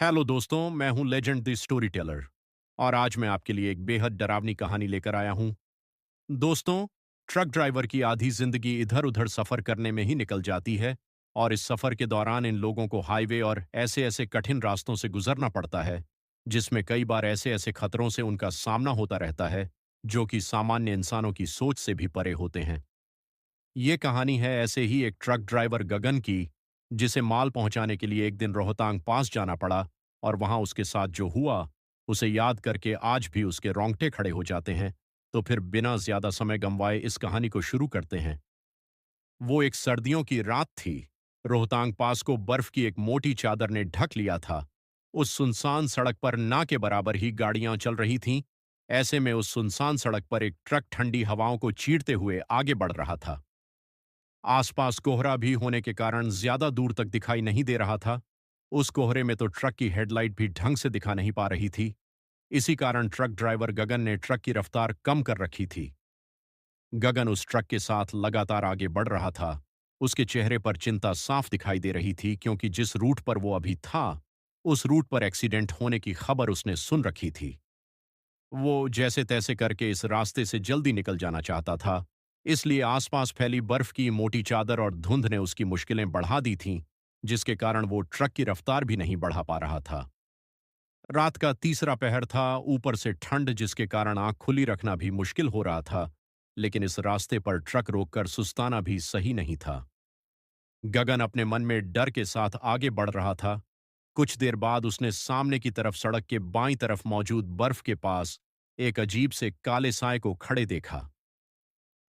Hello दोस्तों, मैं हूं लेजेंड द स्टोरी टेलर और आज मैं आपके लिए एक बेहद डरावनी कहानी लेकर आया हूं। दोस्तों, ट्रक ड्राइवर की आधी जिंदगी इधर उधर सफर करने में ही निकल जाती है और इस सफर के दौरान इन लोगों को हाईवे और ऐसे ऐसे कठिन रास्तों से गुजरना पड़ता है जिसमें कई बार ऐसे ऐसे खतरों से उनका सामना होता रहता है जो कि सामान्य इंसानों की सोच से भी परे होते हैं। ये कहानी है ऐसे ही एक ट्रक ड्राइवर गगन की, जिसे माल पहुंचाने के लिए एक दिन रोहतांग पास जाना पड़ा और वहां उसके साथ जो हुआ उसे याद करके आज भी उसके रोंगटे खड़े हो जाते हैं। तो फिर बिना ज्यादा समय गंवाए इस कहानी को शुरू करते हैं। वो एक सर्दियों की रात थी। रोहतांग पास को बर्फ की एक मोटी चादर ने ढक लिया था। उस सुनसान सड़क पर ना के बराबर ही गाड़ियां चल रही थीं। ऐसे में उस सुनसान सड़क पर एक ट्रक ठंडी हवाओं को चीरते हुए आगे बढ़ रहा था। आसपास कोहरा भी होने के कारण ज्यादा दूर तक दिखाई नहीं दे रहा था। उस कोहरे में तो ट्रक की हेडलाइट भी ढंग से दिखा नहीं पा रही थी। इसी कारण ट्रक ड्राइवर गगन ने ट्रक की रफ्तार कम कर रखी थी। गगन उस ट्रक के साथ लगातार आगे बढ़ रहा था। उसके चेहरे पर चिंता साफ दिखाई दे रही थी क्योंकि जिस रूट पर वो अभी था, उस रूट पर एक्सीडेंट होने की खबर उसने सुन रखी थी। वो जैसे तैसे करके इस रास्ते से जल्दी निकल जाना चाहता था। इसलिए आसपास फैली बर्फ की मोटी चादर और धुंध ने उसकी मुश्किलें बढ़ा दी थीं, जिसके कारण वो ट्रक की रफ्तार भी नहीं बढ़ा पा रहा था। रात का तीसरा पहर था, ऊपर से ठंड जिसके कारण आंख खुली रखना भी मुश्किल हो रहा था। लेकिन इस रास्ते पर ट्रक रोककर सुस्ताना भी सही नहीं था। गगन अपने मन में डर के साथ आगे बढ़ रहा था। कुछ देर बाद उसने सामने की तरफ सड़क के बाईं तरफ मौजूद बर्फ के पास एक अजीब से काले साए को खड़े देखा।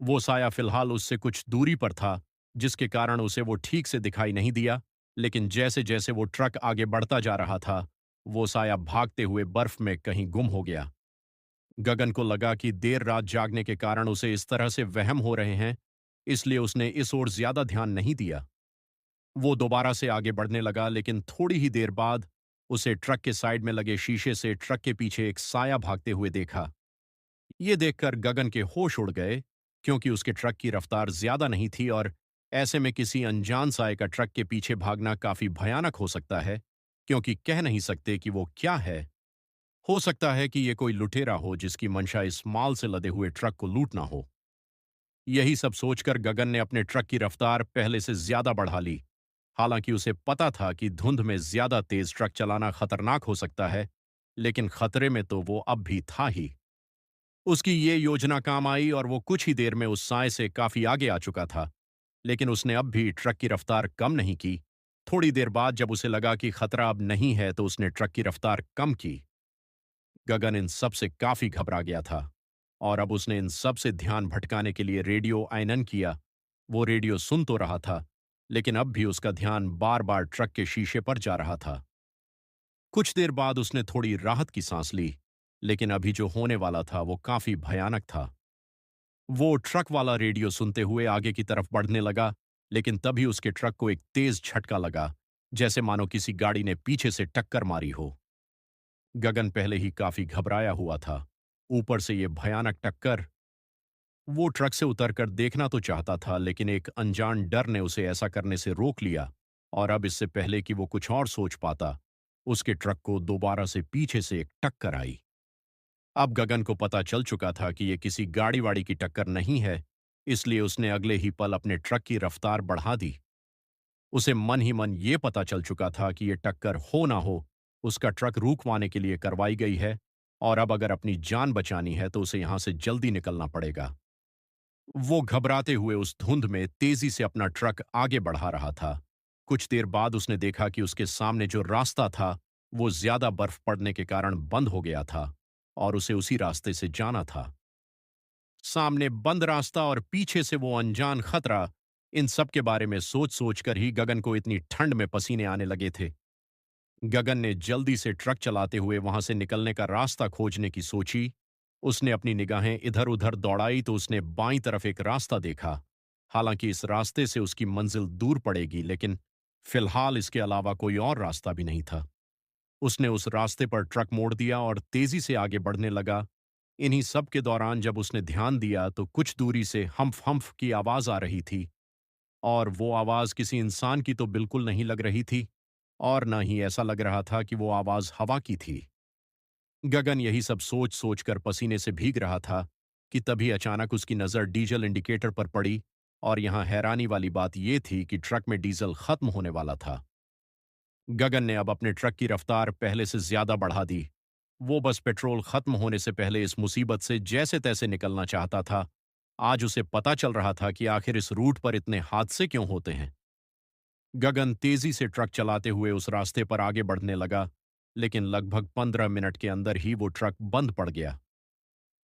वो साया फिलहाल उससे कुछ दूरी पर था, जिसके कारण उसे वो ठीक से दिखाई नहीं दिया। लेकिन जैसे जैसे वो ट्रक आगे बढ़ता जा रहा था, वो साया भागते हुए बर्फ में कहीं गुम हो गया। गगन को लगा कि देर रात जागने के कारण उसे इस तरह से वहम हो रहे हैं, इसलिए उसने इस ओर ज्यादा ध्यान नहीं दिया। वो दोबारा से आगे बढ़ने लगा, लेकिन थोड़ी ही देर बाद उसे ट्रक के साइड में लगे शीशे से ट्रक के पीछे एक साया भागते हुए देखा। ये देखकर गगन के होश उड़ गए, क्योंकि उसके ट्रक की रफ्तार ज्यादा नहीं थी और ऐसे में किसी अनजान साए का ट्रक के पीछे भागना काफी भयानक हो सकता है, क्योंकि कह नहीं सकते कि वो क्या है। हो सकता है कि ये कोई लुटेरा हो जिसकी मंशा इस माल से लदे हुए ट्रक को लूटना हो। यही सब सोचकर गगन ने अपने ट्रक की रफ्तार पहले से ज्यादा बढ़ा ली। हालांकि उसे पता था कि धुंध में ज्यादा तेज ट्रक चलाना खतरनाक हो सकता है, लेकिन खतरे में तो वो अब भी था ही। उसकी ये योजना काम आई और वो कुछ ही देर में उस साए से काफी आगे आ चुका था। लेकिन उसने अब भी ट्रक की रफ्तार कम नहीं की। थोड़ी देर बाद जब उसे लगा कि खतरा अब नहीं है, तो उसने ट्रक की रफ्तार कम की। गगन इन सब से काफी घबरा गया था और अब उसने इन सब से ध्यान भटकाने के लिए रेडियो आयनन किया। वो रेडियो सुन तो रहा था, लेकिन अब भी उसका ध्यान बार बार ट्रक के शीशे पर जा रहा था। कुछ देर बाद उसने थोड़ी राहत की सांस ली, लेकिन अभी जो होने वाला था वो काफी भयानक था। वो ट्रक वाला रेडियो सुनते हुए आगे की तरफ बढ़ने लगा, लेकिन तभी उसके ट्रक को एक तेज झटका लगा, जैसे मानो किसी गाड़ी ने पीछे से टक्कर मारी हो। गगन पहले ही काफी घबराया हुआ था, ऊपर से ये भयानक टक्कर। वो ट्रक से उतरकर देखना तो चाहता था, लेकिन एक अनजान डर ने उसे ऐसा करने से रोक लिया। और अब इससे पहले कि वो कुछ और सोच पाता, उसके ट्रक को दोबारा से पीछे से एक टक्कर आई। अब गगन को पता चल चुका था कि ये किसी गाड़ी वाड़ी की टक्कर नहीं है, इसलिए उसने अगले ही पल अपने ट्रक की रफ्तार बढ़ा दी। उसे मन ही मन ये पता चल चुका था कि ये टक्कर हो ना हो, उसका ट्रक रुकवाने के लिए करवाई गई है और अब अगर अपनी जान बचानी है तो उसे यहां से जल्दी निकलना पड़ेगा। वो घबराते हुए उस धुंध में तेजी से अपना ट्रक आगे बढ़ा रहा था। कुछ देर बाद उसने देखा कि उसके सामने जो रास्ता था, वो ज्यादा बर्फ पड़ने के कारण बंद हो गया था और उसे उसी रास्ते से जाना था। सामने बंद रास्ता और पीछे से वो अनजान खतरा, इन सब के बारे में सोच सोच कर ही गगन को इतनी ठंड में पसीने आने लगे थे। गगन ने जल्दी से ट्रक चलाते हुए वहां से निकलने का रास्ता खोजने की सोची। उसने अपनी निगाहें इधर उधर दौड़ाई तो उसने बाईं तरफ एक रास्ता देखा। हालांकि इस रास्ते से उसकी मंजिल दूर पड़ेगी, लेकिन फिलहाल इसके अलावा कोई और रास्ता भी नहीं था। उसने उस रास्ते पर ट्रक मोड़ दिया और तेजी से आगे बढ़ने लगा। इन्हीं सब के दौरान जब उसने ध्यान दिया तो कुछ दूरी से हम्फ हम्फ की आवाज आ रही थी, और वो आवाज किसी इंसान की तो बिल्कुल नहीं लग रही थी। और न ही ऐसा लग रहा था कि वो आवाज हवा की थी। गगन यही सब सोच सोच कर पसीने से भीग रहा था कि तभी अचानक उसकी नजर डीजल इंडिकेटर पर पड़ी। और यहां हैरानी वाली बात यह थी कि ट्रक में डीजल खत्म होने वाला था। गगन ने अब अपने ट्रक की रफ्तार पहले से ज्यादा बढ़ा दी। वो बस पेट्रोल खत्म होने से पहले इस मुसीबत से जैसे तैसे निकलना चाहता था। आज उसे पता चल रहा था कि आखिर इस रूट पर इतने हादसे क्यों होते हैं। गगन तेजी से ट्रक चलाते हुए उस रास्ते पर आगे बढ़ने लगा, लेकिन लगभग 15 मिनट के अंदर ही वो ट्रक बंद पड़ गया।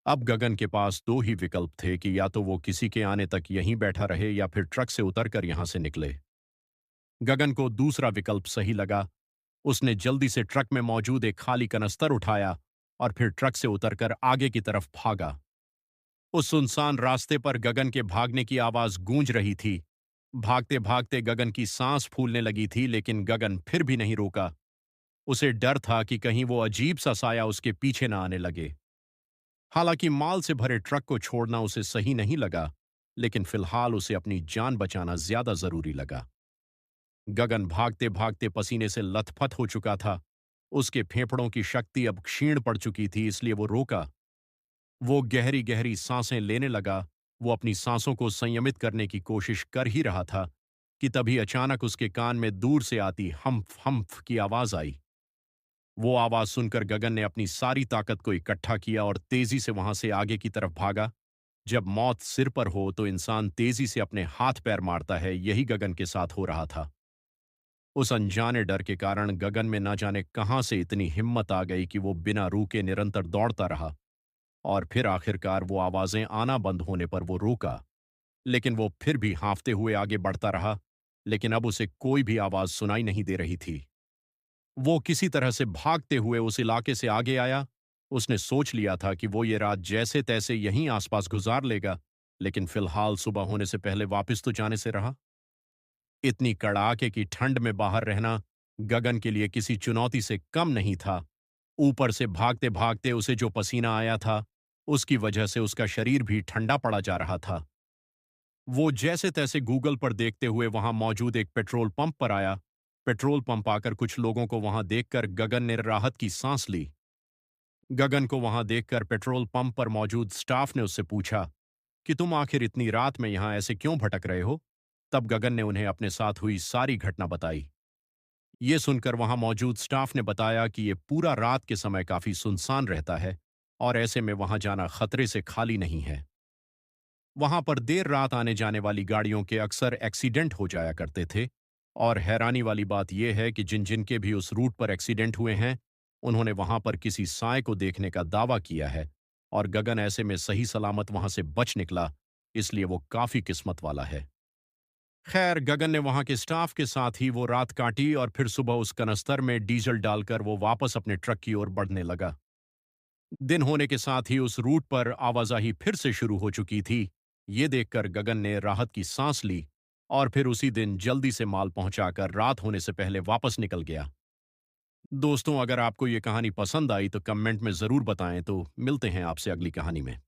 अब गगन के पास दो ही विकल्प थे कि या तो वो किसी के आने तक यहीं बैठा रहे या फिर ट्रक से उतरकर यहां से निकले। गगन को दूसरा विकल्प सही लगा। उसने जल्दी से ट्रक में मौजूद एक खाली कनस्तर उठाया और फिर ट्रक से उतरकर आगे की तरफ भागा। उस सुनसान रास्ते पर गगन के भागने की आवाज गूंज रही थी। भागते भागते गगन की सांस फूलने लगी थी, लेकिन गगन फिर भी नहीं रुका। उसे डर था कि कहीं वो अजीब सा साया उसके पीछे न आने लगे। हालांकि माल से भरे ट्रक को छोड़ना उसे सही नहीं लगा, लेकिन फिलहाल उसे अपनी जान बचाना ज्यादा जरूरी लगा। गगन भागते भागते पसीने से लथपथ हो चुका था। उसके फेफड़ों की शक्ति अब क्षीण पड़ चुकी थी, इसलिए वो रोका। वो गहरी गहरी सांसें लेने लगा। वो अपनी सांसों को संयमित करने की कोशिश कर ही रहा था कि तभी अचानक उसके कान में दूर से आती हम्फ हम्फ की आवाज आई। वो आवाज सुनकर गगन ने अपनी सारी ताकत को इकट्ठा किया और तेजी से वहां से आगे की तरफ भागा। जब मौत सिर पर हो तो इंसान तेजी से अपने हाथ पैर मारता है, यही गगन के साथ हो रहा था। उस अनजाने डर के कारण गगन में न जाने कहां से इतनी हिम्मत आ गई कि वो बिना रुके निरंतर दौड़ता रहा। और फिर आखिरकार वो आवाजें आना बंद होने पर वो रुका। लेकिन वो फिर भी हांफते हुए आगे बढ़ता रहा, लेकिन अब उसे कोई भी आवाज सुनाई नहीं दे रही थी। वो किसी तरह से भागते हुए उस इलाके से आगे आया। उसने सोच लिया था कि वो ये रात जैसे तैसे यहीं आसपास गुजार लेगा, लेकिन फिलहाल सुबह होने से पहले वापस तो जाने से रहा। इतनी कड़ाके की ठंड में बाहर रहना गगन के लिए किसी चुनौती से कम नहीं था। ऊपर से भागते भागते उसे जो पसीना आया था, उसकी वजह से उसका शरीर भी ठंडा पड़ा जा रहा था। वो जैसे तैसे गूगल पर देखते हुए वहां मौजूद एक पेट्रोल पंप पर आया। पेट्रोल पंप आकर कुछ लोगों को वहां देखकर गगन ने राहत की सांस ली। गगन को वहां देखकर पेट्रोल पंप पर मौजूद स्टाफ ने उससे पूछा कि तुम आखिर इतनी रात में यहां ऐसे क्यों भटक रहे हो। तब गगन ने उन्हें अपने साथ हुई सारी घटना बताई। ये सुनकर वहां मौजूद स्टाफ ने बताया कि ये पूरा रात के समय काफी सुनसान रहता है और ऐसे में वहां जाना खतरे से खाली नहीं है। वहां पर देर रात आने जाने वाली गाड़ियों के अक्सर एक्सीडेंट हो जाया करते थे। और हैरानी वाली बात यह है कि जिन जिनके भी उस रूट पर एक्सीडेंट हुए हैं, उन्होंने वहां पर किसी साय को देखने का दावा किया है। और गगन ऐसे में सही सलामत वहां से बच निकला, इसलिए वो काफी किस्मत वाला है। खैर, गगन ने वहां के स्टाफ के साथ ही वो रात काटी और फिर सुबह उस कनस्तर में डीजल डालकर वो वापस अपने ट्रक की ओर बढ़ने लगा। दिन होने के साथ ही उस रूट पर आवाजाही फिर से शुरू हो चुकी थी। ये देखकर गगन ने राहत की सांस ली और फिर उसी दिन जल्दी से माल पहुंचाकर रात होने से पहले वापस निकल गया। दोस्तों, अगर आपको ये कहानी पसंद आई तो कमेंट में जरूर बताएं। तो मिलते हैं आपसे अगली कहानी में।